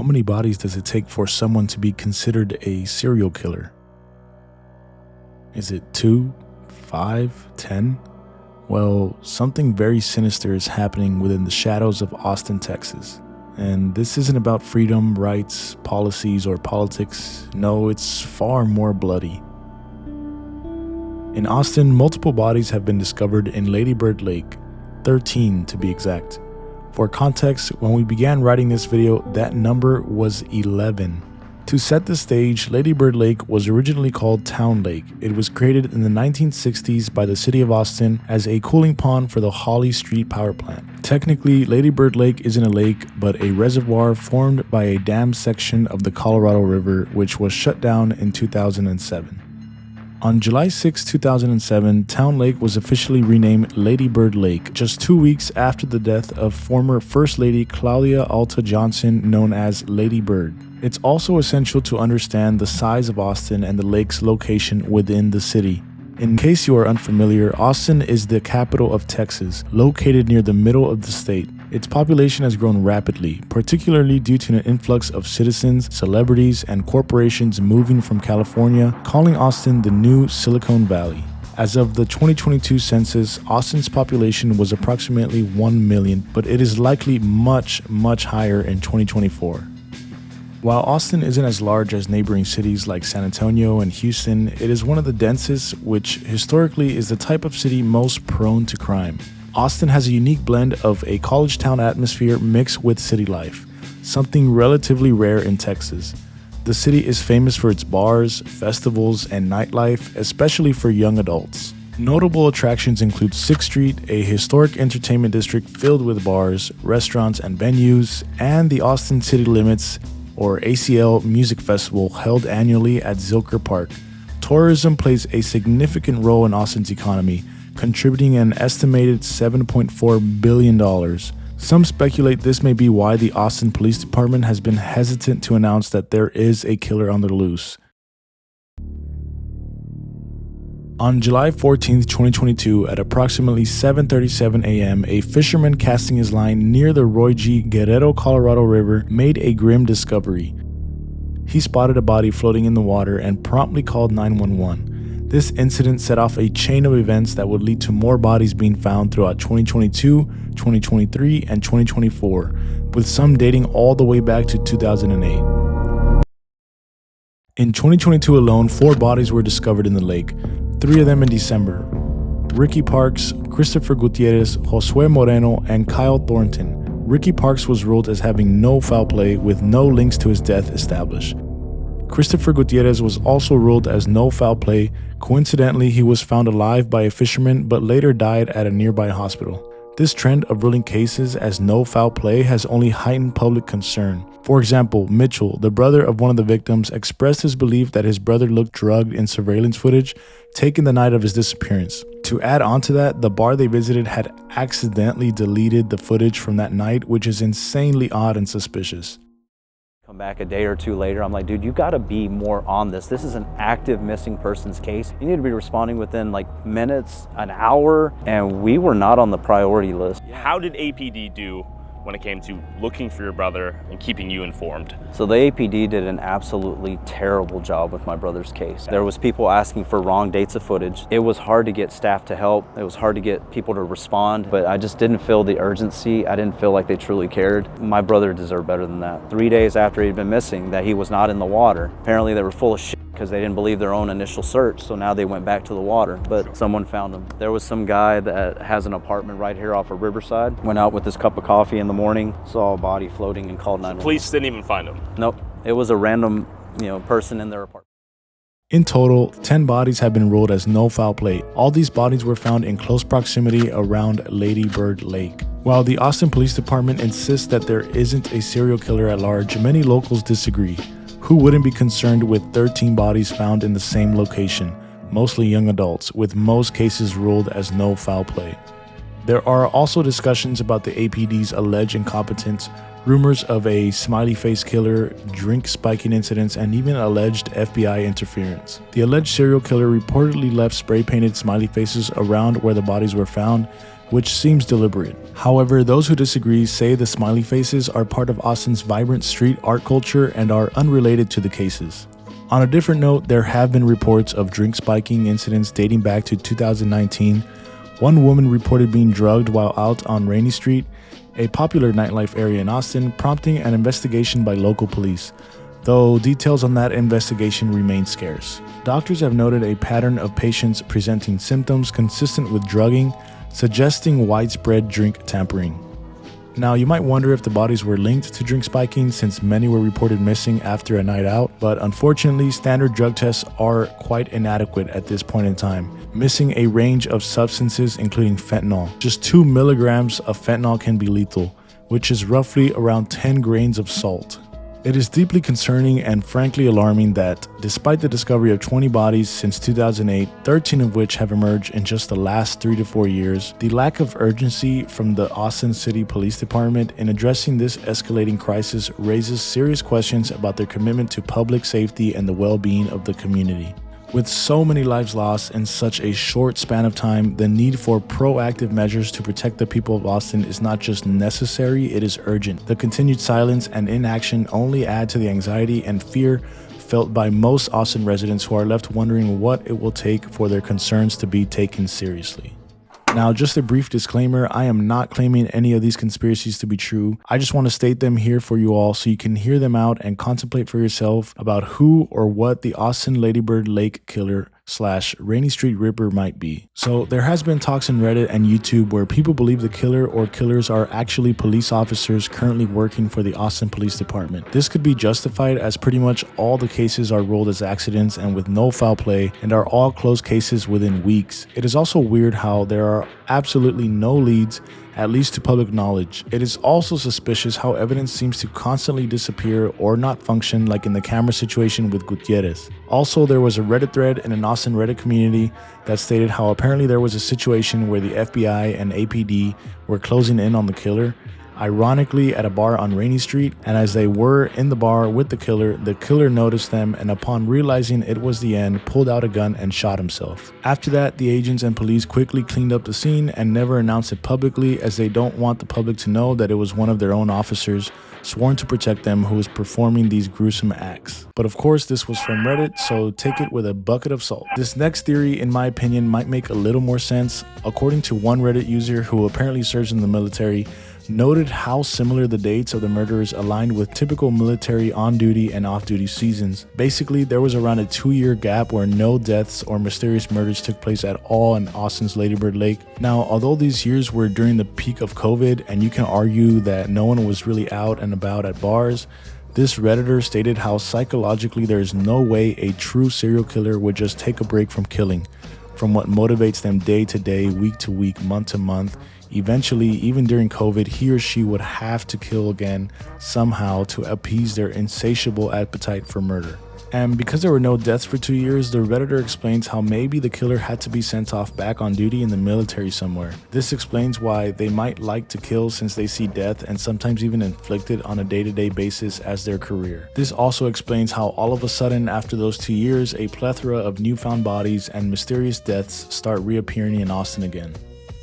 many bodies does it take for someone to be considered a serial killer? Is it 2, 5, 10? Well, something very sinister is happening within the shadows of Austin, Texas. And this isn't about freedom, rights, policies, or politics. No, it's far more bloody. In Austin, multiple bodies have been discovered in Lady Bird Lake, 13 to be exact. For context, when we began writing this video, that number was 11. To set the stage, Lady Bird Lake was originally called Town Lake. It was created in the 1960s by the city of Austin as a cooling pond for the Rainey Street power plant. Technically, Lady Bird Lake isn't a lake, but a reservoir formed by a dam section of the Colorado River, which was shut down in 2007. On July 6, 2007, Town Lake was officially renamed Lady Bird Lake, just 2 weeks after the death of former First Lady Claudia Alta Johnson, known as Lady Bird. It's also essential to understand the size of Austin and the lake's location within the city. In case you are unfamiliar, Austin is the capital of Texas, located near the middle of the state. Its population has grown rapidly, particularly due to an influx of citizens, celebrities, and corporations moving from California, calling Austin the new Silicon Valley. As of the 2022 census, Austin's population was approximately 1 million, but it is likely much higher in 2024. While Austin isn't as large as neighboring cities like San Antonio and Houston, it is one of the densest, which historically is the type of city most prone to crime. Austin has a unique blend of a college town atmosphere mixed with city life, something relatively rare in Texas. The city is famous for its bars, festivals, and nightlife, especially for young adults. Notable attractions include 6th Street, a historic entertainment district filled with bars, restaurants, and venues, and the Austin City Limits, or ACL Music Festival, held annually at Zilker Park. Tourism plays a significant role in Austin's economy, contributing an estimated $7.4 billion. Some speculate this may be why the Austin Police Department has been hesitant to announce that there is a killer on the loose. On July 14, 2022, at approximately 7:37 a.m., a fisherman casting his line near the Roy G. Guerrero, Colorado River made a grim discovery. He spotted a body floating in the water and promptly called 911. This incident set off a chain of events that would lead to more bodies being found throughout 2022, 2023, and 2024, with some dating all the way back to 2008. In 2022 alone, 4 bodies were discovered in the lake, 3 of them in December. Ricky Parks, Christopher Gutierrez, Josue Moreno, and Kyle Thornton. Ricky Parks was ruled as having no foul play, with no links to his death established. Christopher Gutierrez was also ruled as no foul play. Coincidentally, he was found alive by a fisherman but later died at a nearby hospital. This trend of ruling cases as no foul play has only heightened public concern. For example, Mitchell, the brother of one of the victims, expressed his belief that his brother looked drugged in surveillance footage taken the night of his disappearance. To add on to that, the bar they visited had accidentally deleted the footage from that night, which is insanely odd and suspicious. Come back a day or two later, I'm like, dude, you gotta be more on this. This is an active missing persons case. You need to be responding within like minutes, an hour, and we were not on the priority list. How did APD do when it came to looking for your brother and keeping you informed? So the APD did an absolutely terrible job with my brother's case. There was people asking for wrong dates of footage. It was hard to get staff to help. It was hard to get people to respond, but I just didn't feel the urgency. I didn't feel like they truly cared. My brother deserved better than that. 3 days after he'd been missing, that he was not in the water. Apparently they were full of shit because they didn't believe their own initial search, so now they went back to the water, but someone found him. There was some guy that has an apartment right here off of Riverside, went out with his cup of coffee in the morning, saw a body floating and called 911. Police didn't even find him? Nope, it was a random person in their apartment. In total, 10 bodies have been ruled as no foul play. All these bodies were found in close proximity around Lady Bird Lake. While the Austin Police Department insists that there isn't a serial killer at large, many locals disagree. Who wouldn't be concerned with 13 bodies found in the same location, mostly young adults, with most cases ruled as no foul play? There are also discussions about the APD's alleged incompetence, rumors of a Smiley Face Killer, drink spiking incidents, and even alleged FBI interference. The alleged serial killer reportedly left spray-painted smiley faces around where the bodies were found, which seems deliberate. However, those who disagree say the smiley faces are part of Austin's vibrant street art culture and are unrelated to the cases. On a different note, there have been reports of drink spiking incidents dating back to 2019. One woman reported being drugged while out on Rainey Street, a popular nightlife area in Austin, prompting an investigation by local police, though details on that investigation remain scarce. Doctors have noted a pattern of patients presenting symptoms consistent with drugging, suggesting widespread drink tampering. Now, you might wonder if the bodies were linked to drink spiking since many were reported missing after a night out, but unfortunately, standard drug tests are quite inadequate at this point in time, missing a range of substances including fentanyl. Just 2 milligrams of fentanyl can be lethal, which is roughly around 10 grains of salt. It is deeply concerning and frankly alarming that, despite the discovery of 20 bodies since 2008, 13 of which have emerged in just the last 3 to 4 years, the lack of urgency from the Austin City Police Department in addressing this escalating crisis raises serious questions about their commitment to public safety and the well-being of the community. With so many lives lost in such a short span of time, the need for proactive measures to protect the people of Austin is not just necessary, it is urgent. The continued silence and inaction only add to the anxiety and fear felt by most Austin residents who are left wondering what it will take for their concerns to be taken seriously. Now, just a brief disclaimer, I am not claiming any of these conspiracies to be true. I just want to state them here for you all so you can hear them out and contemplate for yourself about who or what the Austin Lady Bird Lake Killer / Rainey Street Ripper might be. So there has been talks on Reddit and YouTube where people believe the killer or killers are actually police officers currently working for the Austin Police Department. This could be justified as pretty much all the cases are ruled as accidents and with no foul play and are all closed cases within weeks. It is also weird how there are absolutely no leads, at least to public knowledge. It is also suspicious how evidence seems to constantly disappear or not function, like in the camera situation with Gutierrez. Also, there was a Reddit thread in an Austin Reddit community that stated how apparently there was a situation where the FBI and APD were closing in on the killer, ironically at a bar on Rainey Street, and as they were in the bar with the killer noticed them and upon realizing it was the end, pulled out a gun and shot himself. After that, the agents and police quickly cleaned up the scene and never announced it publicly, as they don't want the public to know that it was one of their own officers sworn to protect them who was performing these gruesome acts. But of course, this was from Reddit, so take it with a bucket of salt. This next theory, in my opinion, might make a little more sense. According to one Reddit user who apparently serves in the military, noted how similar the dates of the murderers aligned with typical military on-duty and off-duty seasons. Basically, there was around a 2-year gap where no deaths or mysterious murders took place at all in Austin's Lady Bird Lake. Now, although these years were during the peak of COVID, and you can argue that no one was really out and about at bars, this Redditor stated how psychologically there is no way a true serial killer would just take a break from killing, from what motivates them day to day, week to week, month to month. Eventually, even during COVID, he or she would have to kill again somehow to appease their insatiable appetite for murder. And because there were no deaths for 2 years, the Redditor explains how maybe the killer had to be sent off back on duty in the military somewhere. This explains why they might like to kill, since they see death and sometimes even inflict it on a day-to-day basis as their career. This also explains how all of a sudden after those 2 years, a plethora of newfound bodies and mysterious deaths start reappearing in Austin again.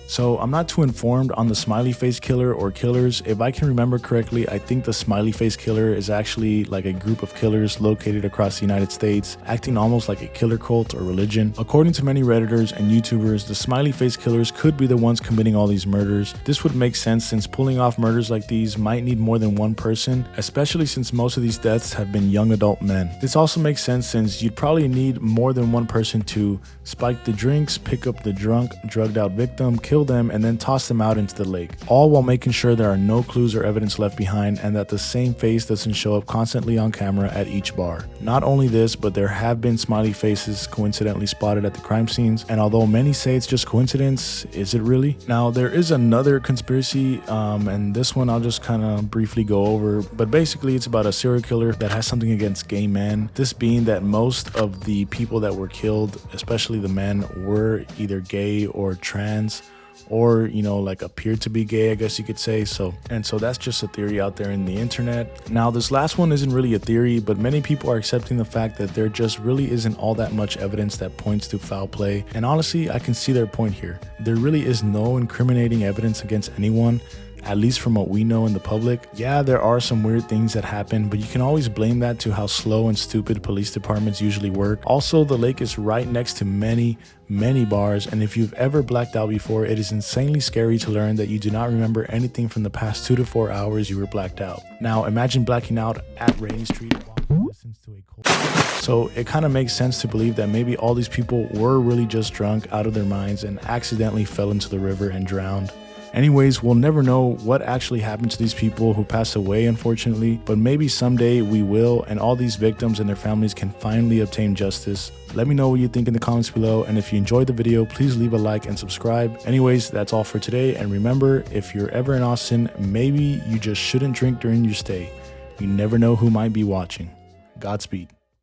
So I'm not too informed on the Smiley Face Killer or killers. If I can remember correctly, I think the Smiley Face Killer is actually like a group of killers located across the United States, acting almost like a killer cult or religion. According to many Redditors and YouTubers, the Smiley Face Killers could be the ones committing all these murders. This would make sense since pulling off murders like these might need more than one person, especially since most of these deaths have been young adult men. This also makes sense since you'd probably need more than one person to spike the drinks, pick up the drunk, drugged out victim, kill them, and then toss them out into the lake, all while making sure there are no clues or evidence left behind and that the same face doesn't show up constantly on camera at each bar. Not only this, but there have been smiley faces coincidentally spotted at the crime scenes, and although many say it's just coincidence, is it really? Now, there is another conspiracy, and this one I'll just kind of briefly go over, but basically it's about a serial killer that has something against gay men. This being that most of the people that were killed, especially the men, were either gay or trans, or, you know, like appeared to be gay, I guess you could say. So that's just a theory out there in the internet. Now, this last one isn't really a theory, but many people are accepting the fact that there just really isn't all that much evidence that points to foul play. And honestly, I can see their point here. There really is no incriminating evidence against anyone, at least from what we know in the public. Yeah, there are some weird things that happen, but you can always blame that to how slow and stupid police departments usually work. Also, the lake is right next to many bars, and if you've ever blacked out before, it is insanely scary to learn that you do not remember anything from the past 2 to 4 hours you were blacked out. Now, imagine blacking out at Rainey Street while you listen to a cold. So it kind of makes sense to believe that maybe all these people were really just drunk out of their minds and accidentally fell into the river and drowned. Anyways, we'll never know what actually happened to these people who passed away, unfortunately, but maybe someday we will, and all these victims and their families can finally obtain justice. Let me know what you think in the comments below, and if you enjoyed the video, please leave a like and subscribe. Anyways, that's all for today, and remember, if you're ever in Austin, maybe you just shouldn't drink during your stay. You never know who might be watching. Godspeed.